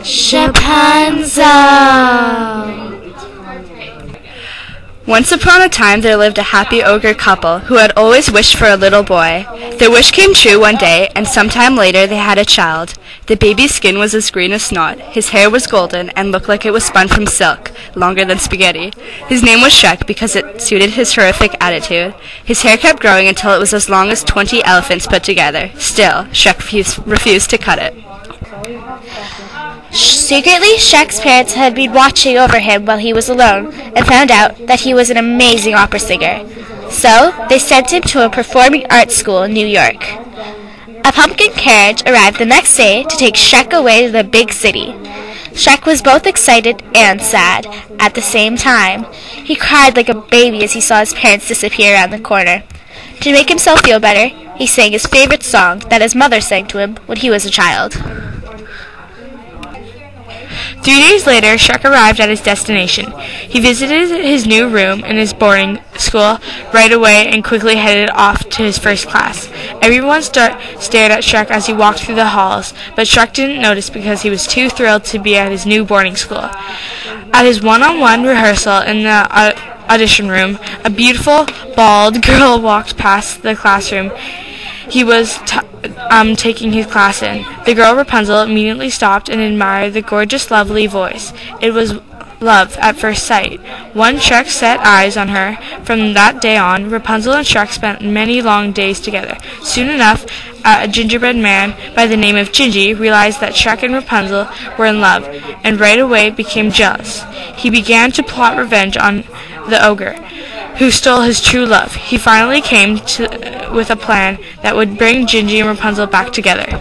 Shapanzo. Once upon a time there lived a happy ogre couple who had always wished for a little boy. Their wish came true one day, and sometime later they had a child. The baby's skin was as green as snot, his hair was golden and looked like it was spun from silk, longer than spaghetti. His name was Shrek because it suited his horrific attitude. His hair kept growing until it was as long as 20 elephants put together. Still, Shrek refused to cut it. Secretly, Shrek's parents had been watching over him while he was alone and found out that he was an amazing opera singer. So, they sent him to a performing arts school in New York. A pumpkin carriage arrived the next day to take Shrek away to the big city. Shrek was both excited and sad at the same time. He cried like a baby as he saw his parents disappear around the corner. To make himself feel better, he sang his favorite song that his mother sang to him when he was a child. 3 days later, Shrek arrived at his destination. He visited his new room in his boarding school right away and quickly headed off to his first class. Everyone stared at Shrek as he walked through the halls, but Shrek didn't notice because he was too thrilled to be at his new boarding school. At his one-on-one rehearsal in the audition room, a beautiful, bald girl walked past the classroom he was taking his class in. The girl Rapunzel immediately stopped and admired the gorgeous, lovely voice. It was love at first sight. Once Shrek set eyes on her, from that day on, Rapunzel and Shrek spent many long days together. Soon enough, a gingerbread man by the name of Gingy realized that Shrek and Rapunzel were in love, and right away became jealous. He began to plot revenge on the ogre, who stole his true love. He finally came with a plan that would bring Gingy and Rapunzel back together.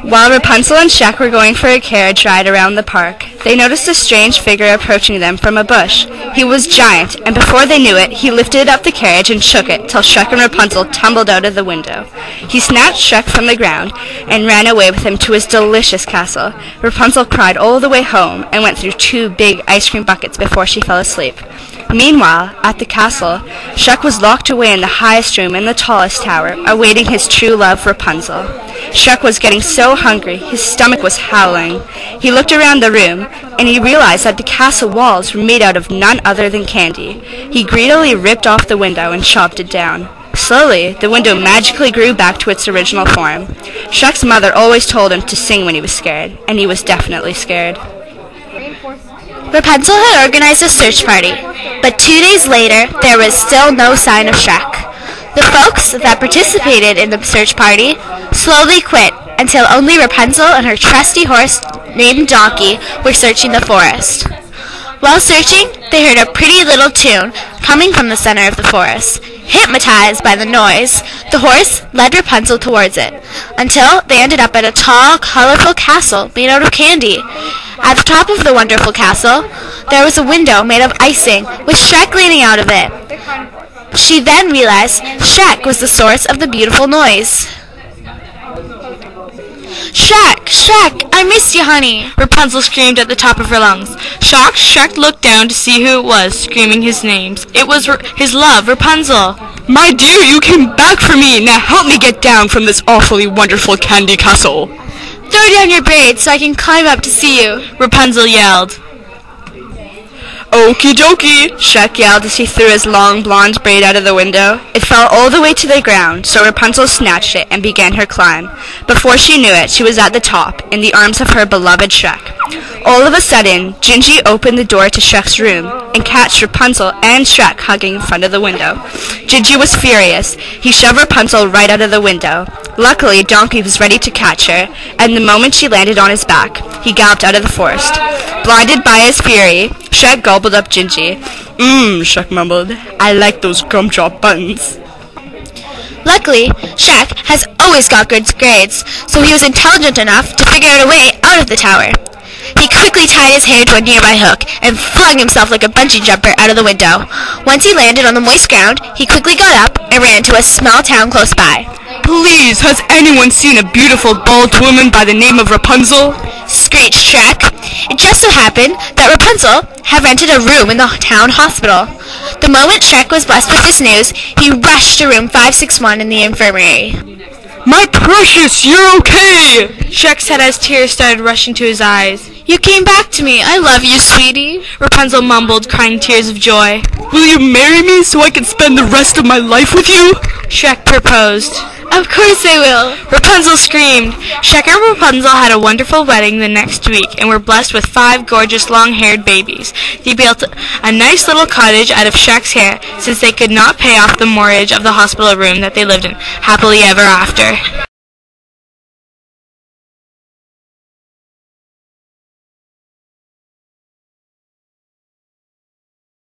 While Rapunzel and Shrek were going for a carriage ride around the park, they noticed a strange figure approaching them from a bush. He was giant, and before they knew it, he lifted up the carriage and shook it till Shrek and Rapunzel tumbled out of the window. He snatched Shrek from the ground and ran away with him to his delicious castle. Rapunzel cried all the way home and went through 2 big ice cream buckets before she fell asleep. Meanwhile, at the castle, Shrek was locked away in the highest room in the tallest tower, awaiting his true love, Rapunzel. Shrek was getting so hungry, his stomach was howling. He looked around the room, and he realized that the castle walls were made out of none other than candy. He greedily ripped off the window and chopped it down. Slowly, the window magically grew back to its original form. Shrek's mother always told him to sing when he was scared, and he was definitely scared. Rapunzel had organized a search party, but 2 days later, there was still no sign of Shrek. The folks that participated in the search party slowly quit until only Rapunzel and her trusty horse named Donkey were searching the forest. While searching, they heard a pretty little tune coming from the center of the forest. Hypnotized by the noise, the horse led Rapunzel towards it, until they ended up at a tall, colorful castle made out of candy. At the top of the wonderful castle, there was a window made of icing, with Shrek leaning out of it. She then realized Shrek was the source of the beautiful noise. "Shrek! Shrek! I missed you, honey!" Rapunzel screamed at the top of her lungs. Shocked, Shrek looked down to see who it was screaming his names. It was his love, Rapunzel. "My dear, you came back for me! Now help me get down from this awfully wonderful candy castle!" "Throw down your braids so I can climb up to see you," Rapunzel yelled. "Okie dokie!" Shrek yelled as he threw his long blonde braid out of the window. It fell all the way to the ground, so Rapunzel snatched it and began her climb. Before she knew it, she was at the top, in the arms of her beloved Shrek. All of a sudden, Gingy opened the door to Shrek's room and catched Rapunzel and Shrek hugging in front of the window. Gingy was furious. He shoved Rapunzel right out of the window. Luckily, Donkey was ready to catch her, and the moment she landed on his back, he galloped out of the forest. Blinded by his fury, Shrek gobbled up Gingy. Shrek mumbled. "I like those gum-drop buttons." Luckily, Shrek has always got good grades, so he was intelligent enough to figure out a way out of the tower. He quickly tied his hair to a nearby hook and flung himself like a bungee jumper out of the window. Once he landed on the moist ground, he quickly got up and ran to a small town close by. "Please, has anyone seen a beautiful bald woman by the name of Rapunzel?" Screeched Shrek. It just so happened that Rapunzel had rented a room in the town hospital. The moment Shrek was blessed with this news, he rushed to room 561 in the infirmary. My precious, you're okay! Shrek said as tears started rushing to his eyes. You came back to me. I love you, sweetie. Rapunzel mumbled, crying tears of joy. Will you marry me so I can spend the rest of my life with you? Shrek proposed. Of course I will. Rapunzel screamed. Shrek and Rapunzel had a wonderful wedding the next week and were blessed with 5 gorgeous long-haired babies. They built a nice little cottage out of Shrek's hair since they could not pay off the mortgage of the hospital room that they lived in happily ever after.